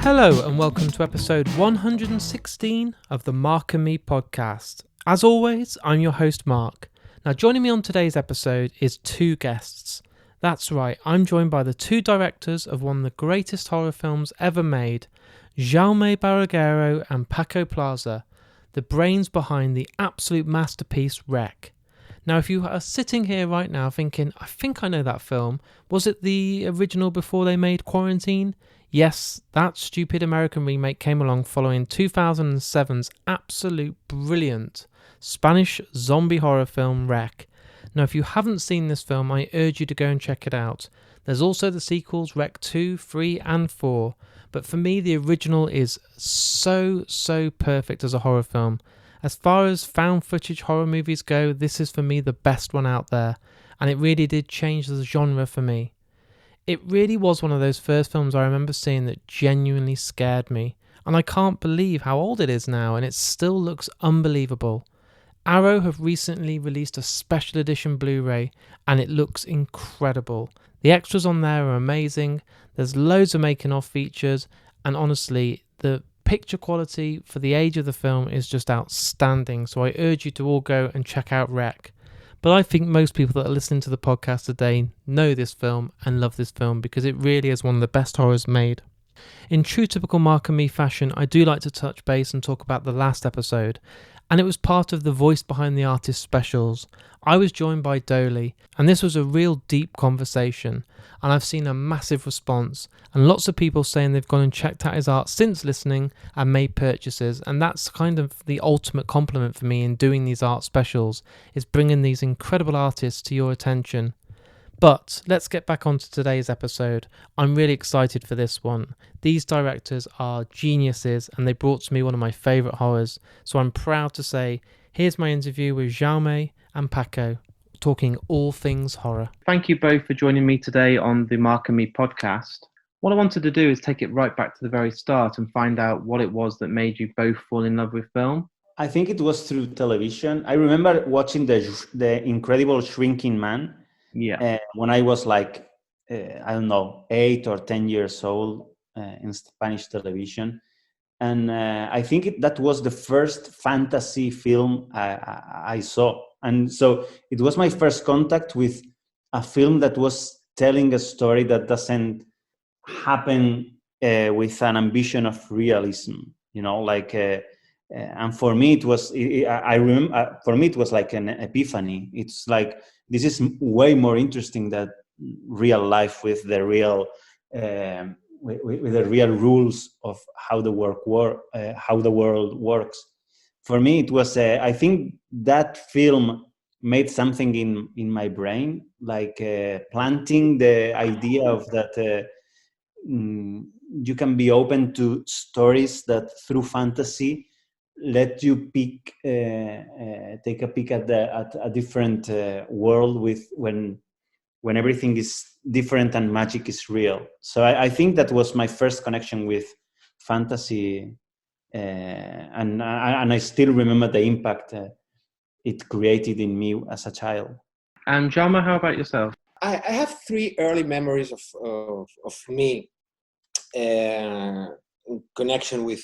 Hello and welcome to episode 116 of the Mark and Me podcast. As always, I'm your host Mark. Now joining me on today's episode is two guests. That's right, I'm joined by the two directors of one of the greatest horror films ever made, Jaume Balagueró and Paco Plaza, the brains behind the absolute masterpiece Rec. Now if you are sitting here right now thinking, I think I know that film, was it the original before they made Quarantine? Yes, that stupid American remake came along following 2007's absolute brilliant Spanish zombie horror film Rec. Now if you haven't seen this film, I urge you to go and check it out. There's also the sequels Rec 2, 3 and 4, but for me the original is so perfect as a horror film. As far as found footage horror movies go, this is for me the best one out there, and it really did change the genre for me. It really was one of those first films I remember seeing that genuinely scared me, and I can't believe how old it is now and it still looks unbelievable. Arrow have recently released a special edition Blu-ray and it looks incredible. The extras on there are amazing, there's loads of making of features, and honestly the picture quality for the age of the film is just outstanding, so I urge you to all go and check out Rec. But I think most people that are listening to the podcast today know this film and love this film because it really is one of the best horrors made. In true typical Mark and Me fashion, I do like to touch base and talk about the last episode, and it was part of the Voice Behind the Artist specials. I was joined by Dolly, and this was a real deep conversation, and I've seen a massive response, and lots of people saying they've gone and checked out his art since listening and made purchases, and that's kind of the ultimate compliment for me in doing these art specials, is bringing these incredible artists to your attention. But let's get back onto today's episode. I'm really excited for this one. These directors are geniuses and they brought to me one of my favourite horrors. So I'm proud to say, here's my interview with Jaume and Paco, talking all things horror. Thank you both for joining me today on the Mark and Me podcast. What I wanted to do is take it right back to the very start and find out what it was that made you both fall in love with film. I think it was through television. I remember watching the Incredible Shrinking Man. Yeah. When I was like, I don't know, 8 or 10 years old in Spanish television. And I think that was the first fantasy film I saw. And so it was my first contact with a film that was telling a story that doesn't happen with an ambition of realism, you know, like, and for me it was, I remember, for me it was like an epiphany. It's like, this is way more interesting than real life with the real with the real rules of how the world works. For me, it was. I think that film made something in my brain, like planting the idea of that you can be open to stories that through fantasy let you take a peek at a different world with when everything is different and magic is real. So I think that was my first connection with fantasy, and I still remember the impact it created in me as a child. And Jaume, how about yourself? I have three early memories of me in connection with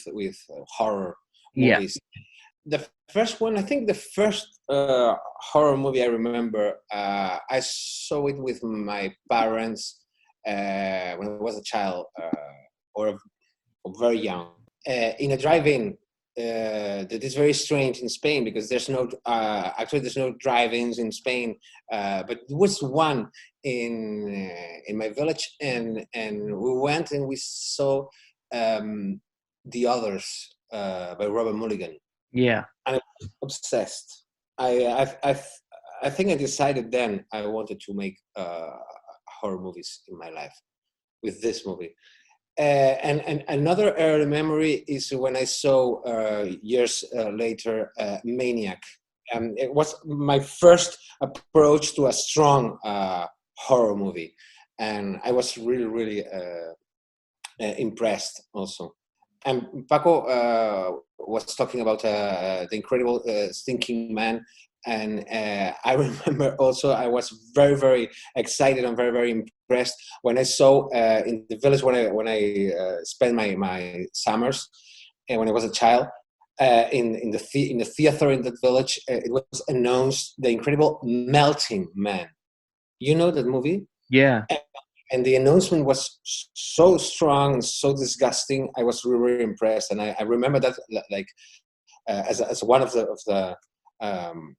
horror movies. The first one, I think the first horror movie I remember, I saw it with my parents when I was a child or very young in a drive-in. That is very strange in Spain because there's no drive-ins in Spain, but there was one in my village, and we went and we saw The Others by Robert Mulligan. Yeah, and I was obsessed. I think I decided then I wanted to make horror movies in my life with this movie. And another early memory is when I saw years later Maniac. It was my first approach to a strong horror movie, and I was really impressed also. And Paco was talking about the Incredible Stinking Man. And I remember also I was very, very excited and very, very impressed when I saw in the village when I spent my summers and when I was a child in the theater in that village. It was announced The Incredible Melting Man. You know that movie? Yeah. And the announcement was so strong and so disgusting. I was really, really impressed, and I remember that like as one of the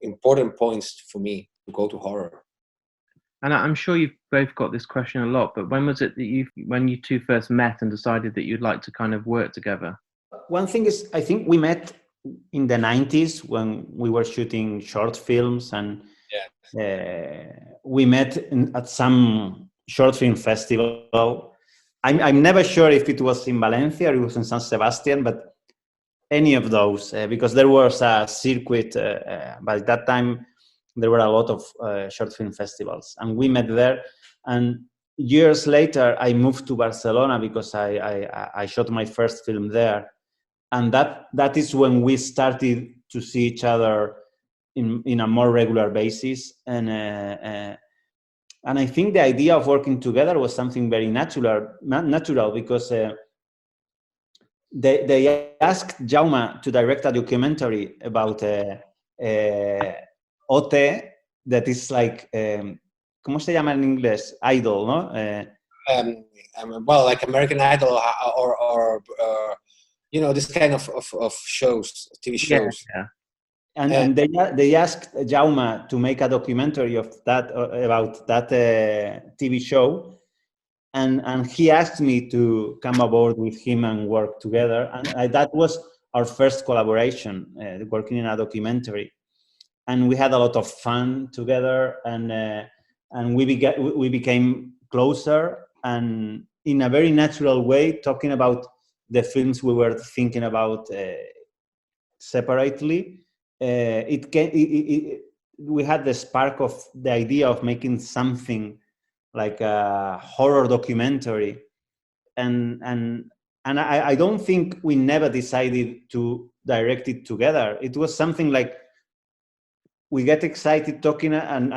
important points for me to go to horror. And I'm sure you've both got this question a lot, but when was it that when you two first met and decided that you'd like to kind of work together? One thing is, I think we met in the 90s when we were shooting short films, and we met at some short film festival. I'm never sure if it was in Valencia or it was in San Sebastian, but any of those, because there was a circuit. By that time, there were a lot of short film festivals, and we met there. And years later, I moved to Barcelona because I shot my first film there, and that is when we started to see each other in a more regular basis. And I think the idea of working together was something very natural because they asked Jaume to direct a documentary about OT, that is like, ¿cómo se llama en inglés? Idol, ¿no? Well, like American Idol or you know, this kind of shows, TV shows. Yeah. And they asked Jaume to make a documentary of that about that TV show, and he asked me to come aboard with him and work together, and that was our first collaboration, working in a documentary, and we had a lot of fun together, and we became closer, and in a very natural way, talking about the films we were thinking about separately. We had the spark of the idea of making something like a horror documentary, and I don't think we never decided to direct it together. It was something like we get excited talking, and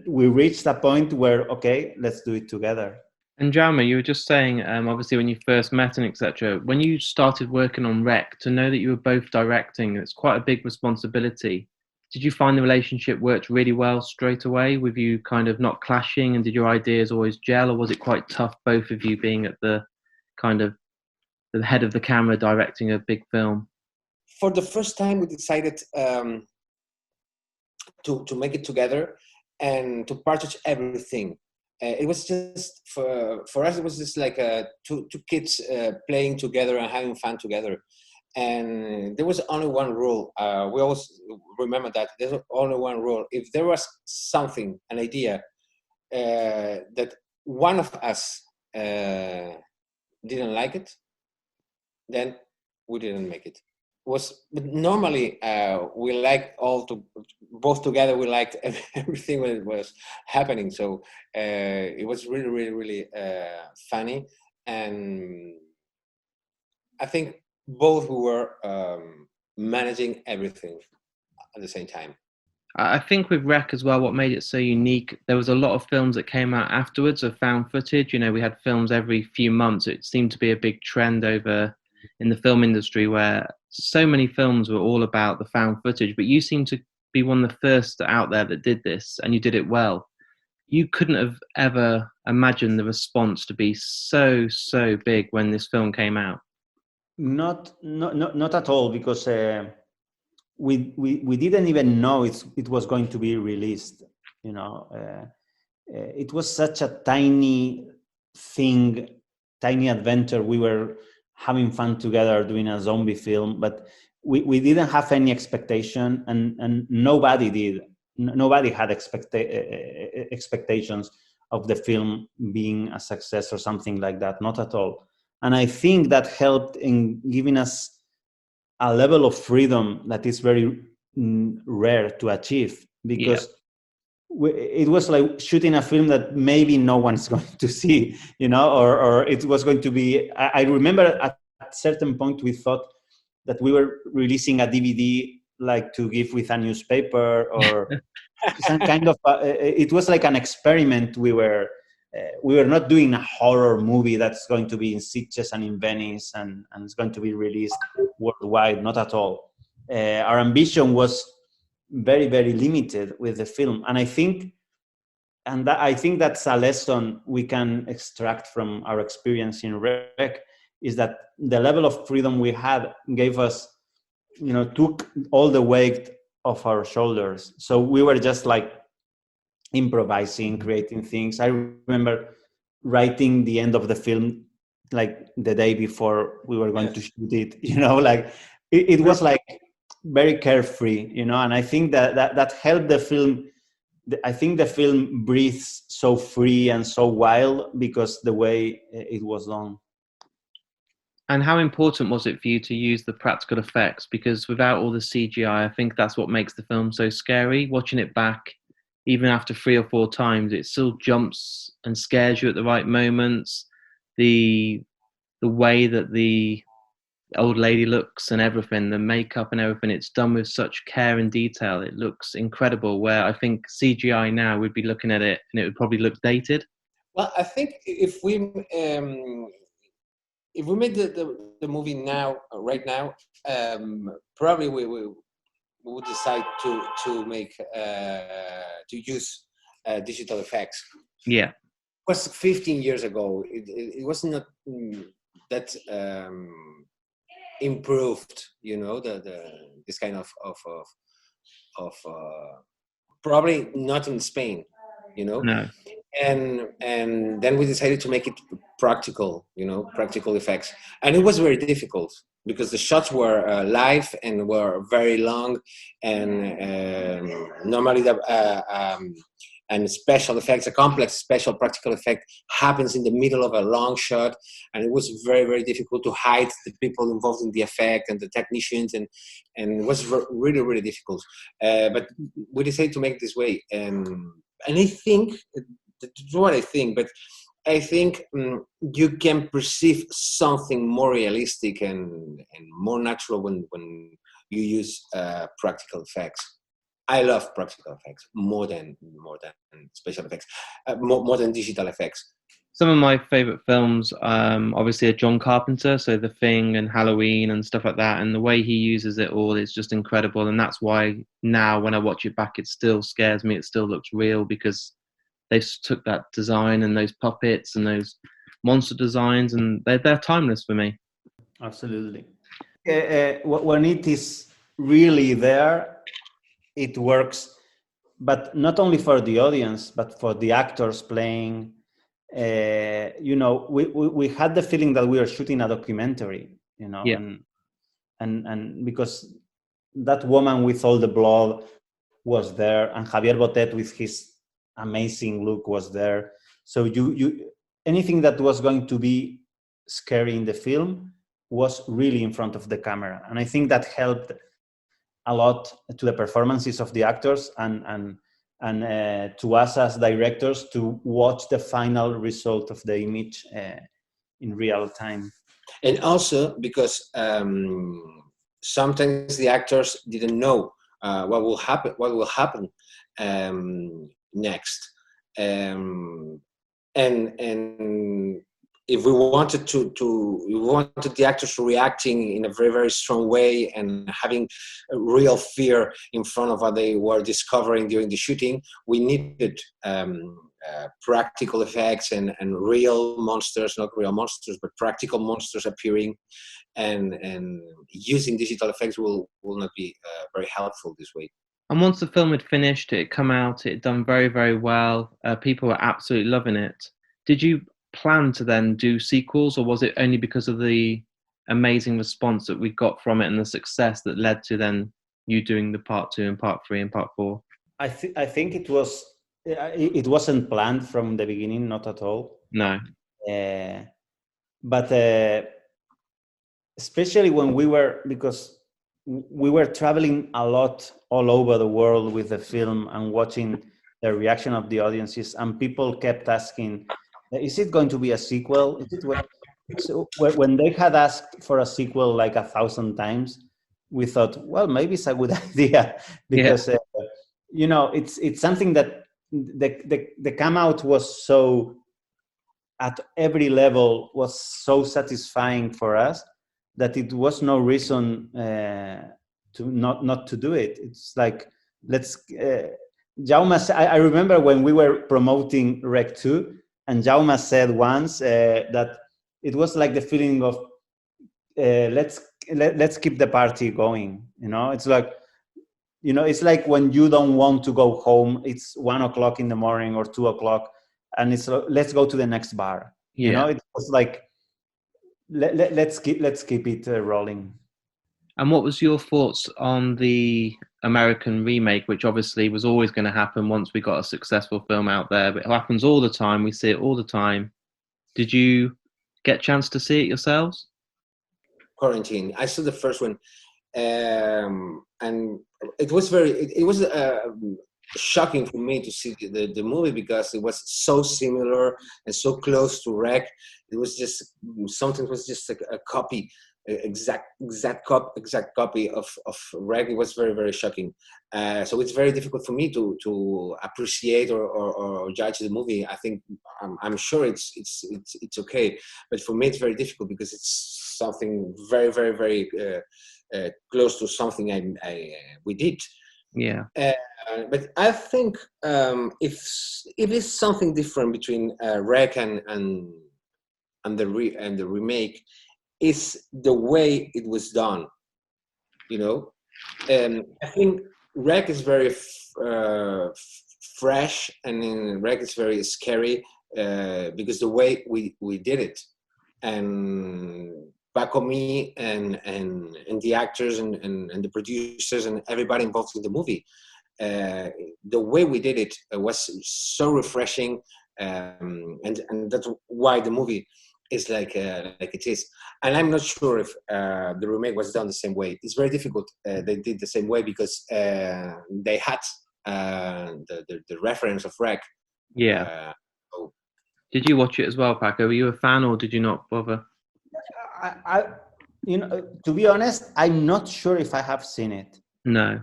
we reached a point where, okay, let's do it together. And Jaume, you were just saying, obviously, when you first met and etc., when you started working on Rec, to know that you were both directing, it's quite a big responsibility. Did you find the relationship worked really well straight away, with you kind of not clashing, and did your ideas always gel, or was it quite tough, both of you being at the kind of the head of the camera directing a big film? For the first time, we decided to make it together and to partage everything. It was just for us. It was just like two kids playing together and having fun together. And there was only one rule. We always remember that there's only one rule. If there was something, an idea that one of us didn't like it, then we didn't make it. But normally we liked both together. We liked everything when it was happening. So it was really, really, really funny, and I think both we were managing everything at the same time. I think with Rec as well, what made it so unique, there was a lot of films that came out afterwards of found footage. You know, we had films every few months. It seemed to be a big trend over in the film industry where so many films were all about the found footage, but you seem to be one of the first out there that did this, and you did it well. You couldn't have ever imagined the response to be so big when this film came out. Not at all, because we didn't even know it was going to be released. You know, it was such a tiny thing, tiny adventure. We were having fun together doing a zombie film, but we didn't have any expectation, and nobody did. Nobody had expectations of the film being a success or something like that. Not at all. And I think that helped in giving us a level of freedom that is very rare to achieve, because it was like shooting a film that maybe no one's going to see, you know, or it was going to be, I remember at a certain point we thought that we were releasing a DVD like to give with a newspaper or some kind of it was like an experiment. We were not doing a horror movie that's going to be in Sitges and in Venice and it's going to be released worldwide. Not at all. Our ambition was very, very limited with the film, and I think that's a lesson we can extract from our experience in Rec, is that the level of freedom we had gave us, took all the weight off our shoulders. So we were just like improvising, creating things. I remember writing the end of the film like the day before we were going to shoot it, like it was like very carefree, and I think that helped the film. I think the film breathes so free and so wild because the way it was done. And how important was it for you to use the practical effects? Because without all the CGI, I think that's what makes the film so scary. Watching it back, even after 3 or 4 times, it still jumps and scares you at the right moments. The way that the old lady looks and everything, the makeup and everything, it's done with such care and detail. It looks incredible, where I think CGI now would be looking at it and it would probably look dated. Well, I think if we made the movie now, right now, probably we would decide to make to use digital effects. Yeah, it was 15 years ago. It was not that improved, this kind of probably not in Spain, No. And then we decided to make it practical, practical effects, and it was very difficult because the shots were live and were very long, and normally and special effects, a complex special practical effect happens in the middle of a long shot, and it was very, very difficult to hide the people involved in the effect and the technicians, and it was really, really difficult. But we decided to make it this way, and I think that's what I think. But I think you can perceive something more realistic and more natural when you use practical effects. I love practical effects more than special effects, more than digital effects. Some of my favorite films, obviously, are John Carpenter, so The Thing and Halloween and stuff like that. And the way he uses it all is just incredible. And that's why now when I watch it back, it still scares me. It still looks real because they took that design and those puppets and those monster designs, and they're timeless for me. Absolutely. When it is really there, it works, but not only for the audience, but for the actors playing. We had the feeling that we were shooting a documentary, Yeah. and because that woman with all the blood was there, and Javier Botet with his amazing look was there. So you anything that was going to be scary in the film was really in front of the camera, and I think that helped a lot to the performances of the actors and to us as directors to watch the final result of the image in real time. And also because sometimes the actors didn't know what will happen next, and if we wanted we wanted the actors reacting in a very, very strong way and having a real fear in front of what they were discovering during the shooting, we needed practical effects and real monsters, not real monsters, but practical monsters appearing, and using digital effects will not be very helpful this way. And once the film had finished, it had come out, it had done very, very well. People were absolutely loving it. Did you plan to then do sequels, or was it only because of the amazing response that we got from it and the success that led to then you doing the part 2 and part 3 and part 4? I think it wasn't planned from the beginning, not at all. No. But especially when because we were traveling a lot all over the world with the film and watching the reaction of the audiences, and people kept asking, is it going to be a sequel? So when they had asked for a sequel like 1,000 times, we thought, well, maybe it's a good idea because it's something that the come out was so, at every level, was so satisfying for us that it was no reason to not to do it. It's like, let's Jaume, I remember when we were promoting Rec 2, and Jaume said once that it was like the feeling of let's keep the party going. It's like, it's like when you don't want to go home, it's 1 o'clock in the morning or 2 o'clock, and it's let's go to the next bar. It was like let's keep it rolling. And what was your thoughts on the American remake, which obviously was always going to happen once we got a successful film out there, but it happens all the time. We see it all the time. Did you get a chance to see it yourselves? Quarantine. I saw the first one, and it was shocking for me to see the movie because it was so similar and so close to Rec. It was just something was just a copy. Exact copy of Rec. It was very, very shocking. So it's very difficult for me to appreciate or judge the movie. I think I'm sure it's okay, but for me it's very difficult because it's something very, very, very close to something we did. Yeah. But I think if it's something different between Rec and the remake, is the way it was done. I think Rec is very fresh, and in Rec it's very scary because the way we did it, and Paco, me, and the actors and the producers and everybody involved in the movie, the way we did it was so refreshing, and that's why the movie is like it is. And I'm not sure if the remake was done the same way. It's very difficult. They did the same way because they had the reference of Rec. Yeah. Did you watch it as well, Paco? Were you a fan, or did you not bother? To be honest, I'm not sure if I have seen it. No.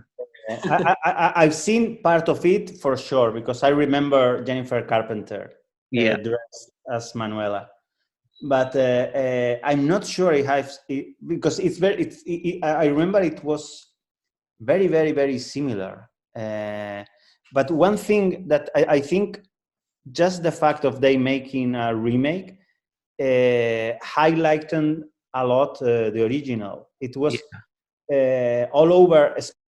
I've seen part of it for sure because I remember Jennifer Carpenter dressed as Manuela. But I'm not sure because I remember it was very, very, very similar. But one thing that I think, just the fact of they making a remake highlighted a lot the original. It was all over,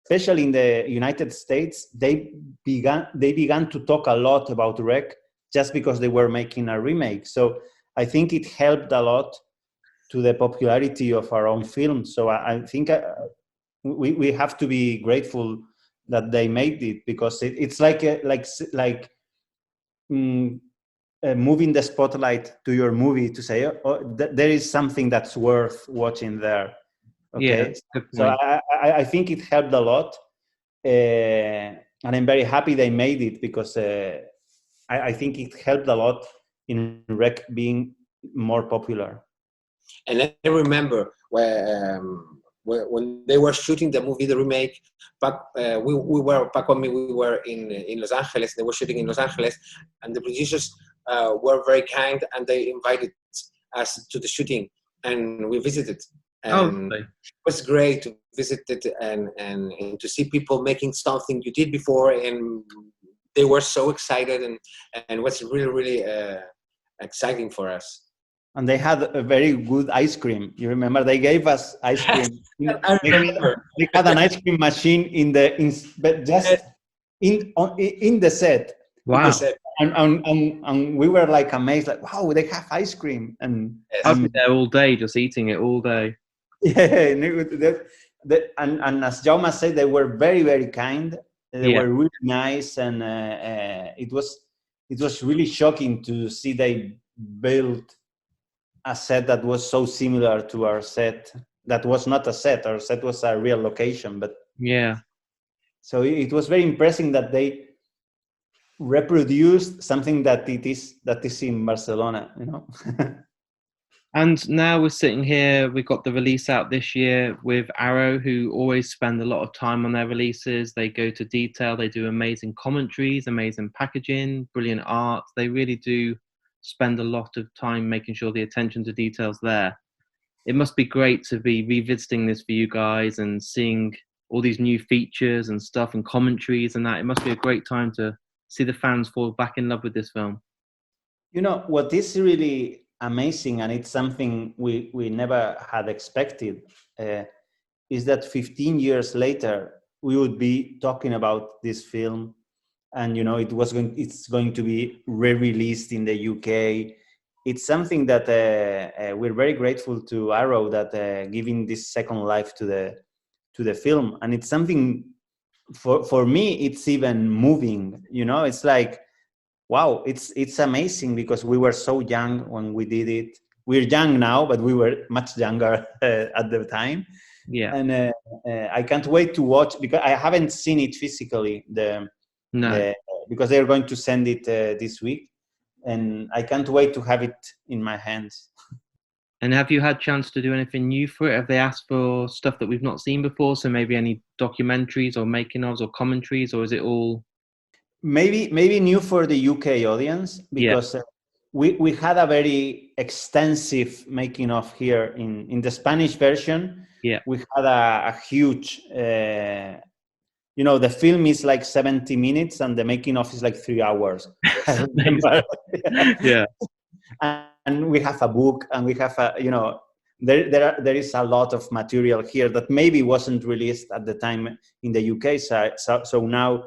especially in the United States. They began to talk a lot about Rec just because they were making a remake. So I think it helped a lot to the popularity of our own film. So I think we have to be grateful that they made it, because it's like moving the spotlight to your movie to say, there is something that's worth watching there. Okay, so I think it helped a lot, and I'm very happy they made it because I think it helped a lot in Rec being more popular. And I remember when they were shooting the movie, the remake, Paco and me, we were in Los Angeles. They were shooting in Los Angeles, and the producers were very kind, and they invited us to the shooting, and we visited. And it was great to visit it and to see people making something you did before, and they were so excited, and it was really, really exciting for us. And they had a very good ice cream. You remember they gave us ice cream. I remember. They had an ice cream machine in the set. Wow. And we were like amazed, like, wow, they have ice cream. And I'd be there all day, just eating it all day. Yeah, and as Jaume said, they were very, very kind. They were really nice, and it was really shocking to see they built a set that was so similar to our set. That was not a set. Our set was a real location, but so it was very impressive that they reproduced something that is in Barcelona. And now we're sitting here, we've got the release out this year with Arrow, who always spend a lot of time on their releases. They go to detail, they do amazing commentaries, amazing packaging, brilliant art. They really do spend a lot of time making sure the attention to detail's there. It must be great to be revisiting this for you guys and seeing all these new features and stuff and commentaries and that. It must be a great time to see the fans fall back in love with this film. You know, what is really amazing, and it's something we never had expected, is that 15 years later, we would be talking about this film. And, you know, it's going to be re-released in the UK. It's something that we're very grateful to Arrow that giving this second life to the film. And it's something, for me, it's even moving, you know, it's like, wow, it's amazing, because we were so young when we did it. We're young now, but we were much younger at the time. Yeah. And I can't wait to watch, because I haven't seen it physically, because they're going to send it this week. And I can't wait to have it in my hands. And have you had a chance to do anything new for it? Have they asked for stuff that we've not seen before? So maybe any documentaries or making ofs or commentaries, or is it all... Maybe new for the UK audience, because we had a very extensive making of here in the Spanish version. Yeah, we had a huge, you know, the film is like 70 minutes and the making of is like 3 hours. I remember. Yeah. And we have a book, and we have a, you know, there is a lot of material here that maybe wasn't released at the time in the UK side. So now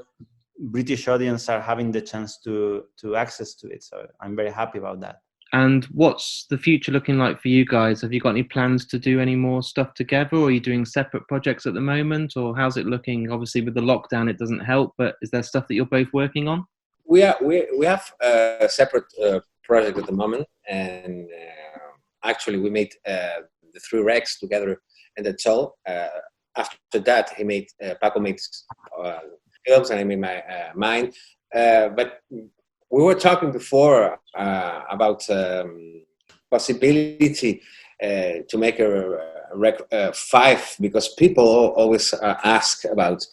British audience are having the chance to access to it. So I'm very happy about that. And what's the future looking like for you guys? Have you got any plans to do any more stuff together, or are you doing separate projects at the moment, or how's it looking? Obviously with the lockdown, it doesn't help, but is there stuff that you're both working on? We have a separate project at the moment, and actually we made the 3 recs together, and that's all. After that, Paco made films, and I made mine. But we were talking before about possibility to make a rec 5, because people always ask about,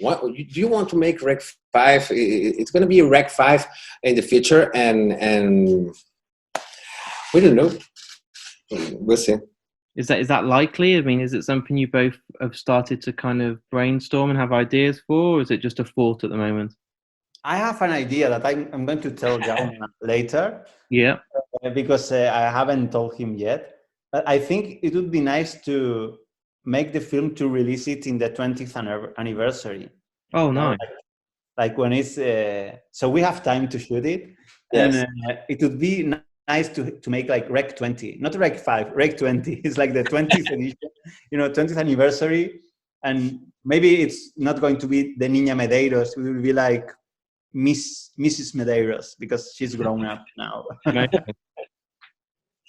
what do you want to make rec 5? It's going to be a rec 5 in the future, and we don't know. We'll see. Is that likely? I mean, is it something you both have started to kind of brainstorm and have ideas for, or is it just a thought at the moment? I have an idea that I'm going to tell Jaume later. Yeah. Because I haven't told him yet. But I think it would be nice to make the film to release it in the 20th anniversary. Oh, nice. Like when it's... so we have time to shoot it. Yes. And it would be nice to make like Rec 20, not Rec 5, Rec 20. It's like the 20th edition, you know, 20th anniversary. And maybe it's not going to be the Niña Medeiros. It will be like Mrs. Medeiros, because she's grown up now.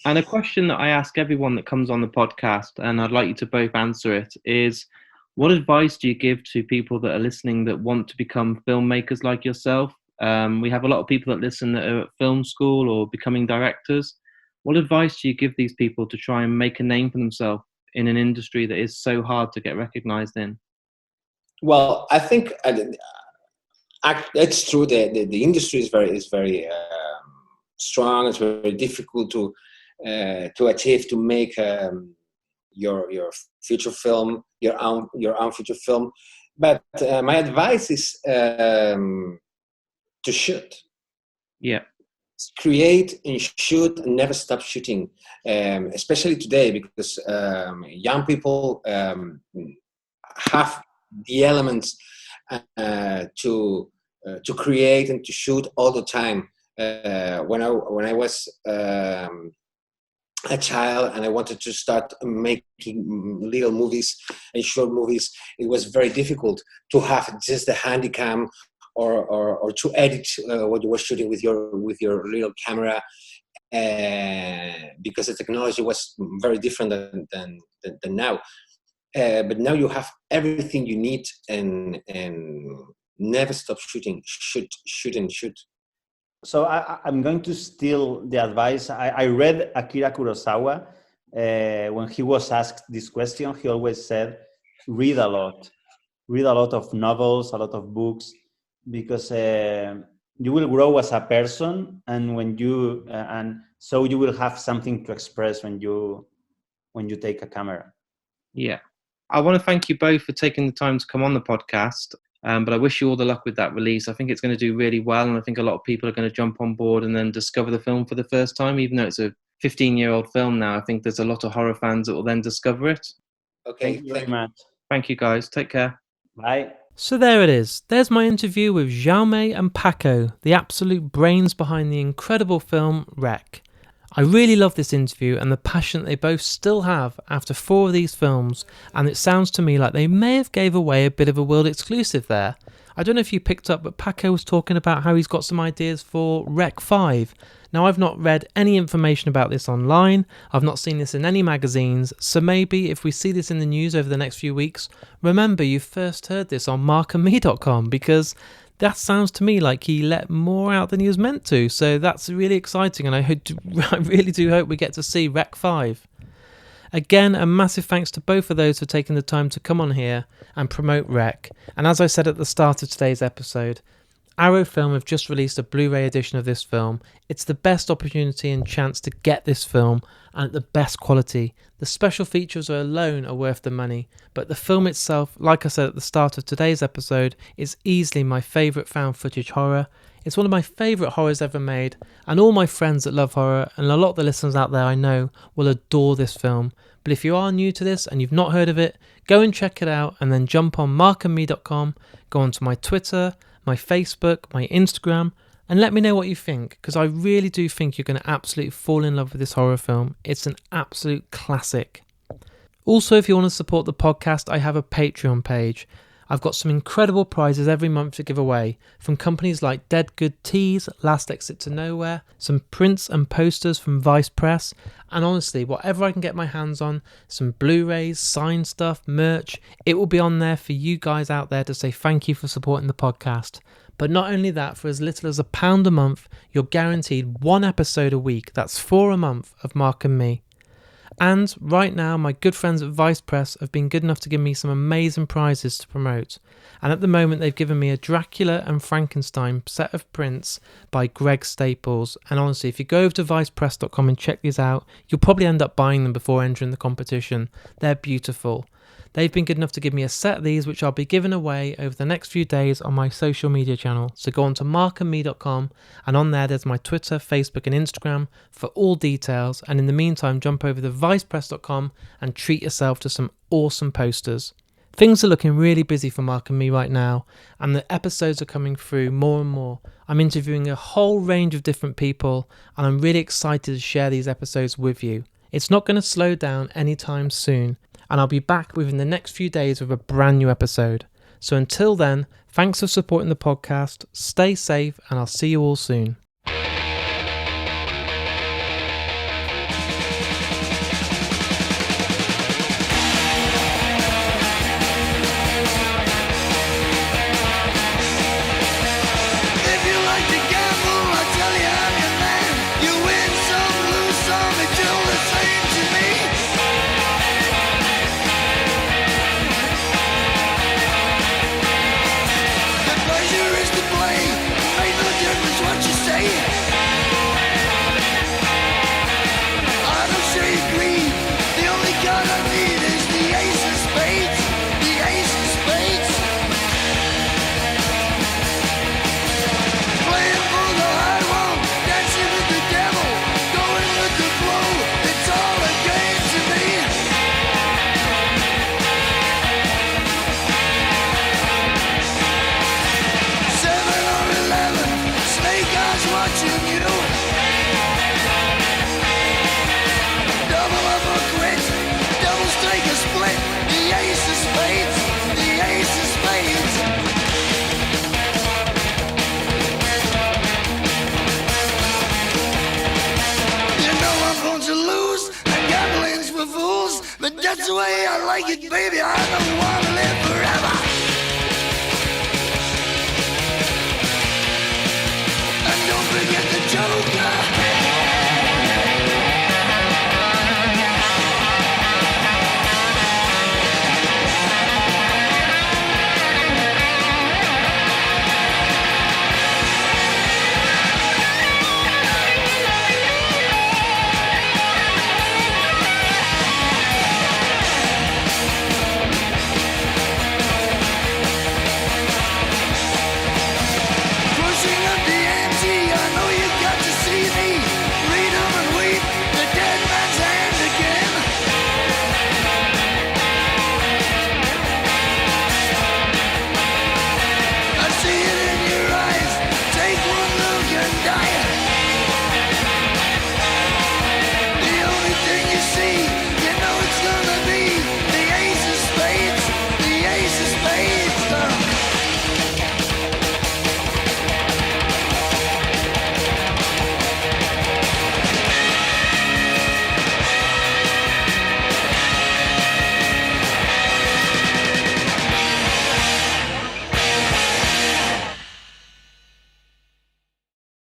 And a question that I ask everyone that comes on the podcast, and I'd like you to both answer it, is what advice do you give to people that are listening that want to become filmmakers like yourself? We have a lot of people that listen that are at film school or becoming directors. What advice do you give these people to try and make a name for themselves in an industry that is so hard to get recognized in? Well, I think it's true that the industry is very strong. It's very difficult to achieve, to make your feature film, your own feature film. But my advice is to shoot. Yeah. Create and shoot and never stop shooting, especially today, because young people have the elements to create and to shoot all the time. When I was a child and I wanted to start making little movies and short movies, it was very difficult to have just the handycam or to edit what you were shooting with your little camera, because the technology was very different than now. But now you have everything you need, and never stop shooting. Shoot and shoot. I'm going to steal the advice. I read Akira Kurosawa. When he was asked this question, he always said, read a lot of novels, a lot of books, because you will grow as a person, and when you and so you will have something to express when you take a camera. Yeah. I want to thank you both for taking the time to come on the podcast. But I wish you all the luck with that release. I think it's going to do really well, and I think a lot of people are going to jump on board and then discover the film for the first time, even though it's a 15-year-old film now. I think there's a lot of horror fans that will then discover it. Okay, thank you very much. Thank you, guys. Take care. Bye. So there it is. There's my interview with Jaume and Paco, the absolute brains behind the incredible film Wreck. I really love this interview and the passion that they both still have after 4 of these films, and it sounds to me like they may have gave away a bit of a world exclusive there. I don't know if you picked up, but Paco was talking about how he's got some ideas for Wreck 5. Now, I've not read any information about this online, I've not seen this in any magazines, so maybe if we see this in the news over the next few weeks, remember you first heard this on markandme.com, because that sounds to me like he let more out than he was meant to, so that's really exciting, and I really do hope we get to see Wreck 5. Again, a massive thanks to both of those for taking the time to come on here and promote Wreck. And as I said at the start of today's episode, Arrow Film have just released a Blu-ray edition of this film. It's the best opportunity and chance to get this film, and at the best quality. The special features alone are worth the money, but the film itself, like I said at the start of today's episode, is easily my favourite found footage horror. It's one of my favourite horrors ever made, and all my friends that love horror, and a lot of the listeners out there I know, will adore this film. But if you are new to this and you've not heard of it, go and check it out, and then jump on markandme.com, go onto my Twitter, my Facebook, my Instagram, and let me know what you think, because I really do think you're going to absolutely fall in love with this horror film. It's an absolute classic. Also, if you want to support the podcast, I have a Patreon page. I've got some incredible prizes every month to give away, from companies like Dead Good Teas, Last Exit to Nowhere, some prints and posters from Vice Press, and honestly, whatever I can get my hands on, some Blu-rays, signed stuff, merch, it will be on there for you guys out there to say thank you for supporting the podcast. But not only that, for as little as £1 a month, you're guaranteed 1 episode a week. That's 4 a month of Mark and Me. And right now, my good friends at Vice Press have been good enough to give me some amazing prizes to promote. And at the moment, they've given me a Dracula and Frankenstein set of prints by Greg Staples. And honestly, if you go over to vicepress.com and check these out, you'll probably end up buying them before entering the competition. They're beautiful. They've been good enough to give me a set of these, which I'll be giving away over the next few days on my social media channel. So go on to markandme.com, and on there's my Twitter, Facebook and Instagram for all details. And in the meantime, jump over to vicepress.com and treat yourself to some awesome posters. Things are looking really busy for Mark and Me right now, and the episodes are coming through more and more. I'm interviewing a whole range of different people, and I'm really excited to share these episodes with you. It's not going to slow down anytime soon, and I'll be back within the next few days with a brand new episode. So until then, thanks for supporting the podcast, stay safe, and I'll see you all soon. But that's the way I like it, baby. I don't want to live forever. And don't gonna get the joke.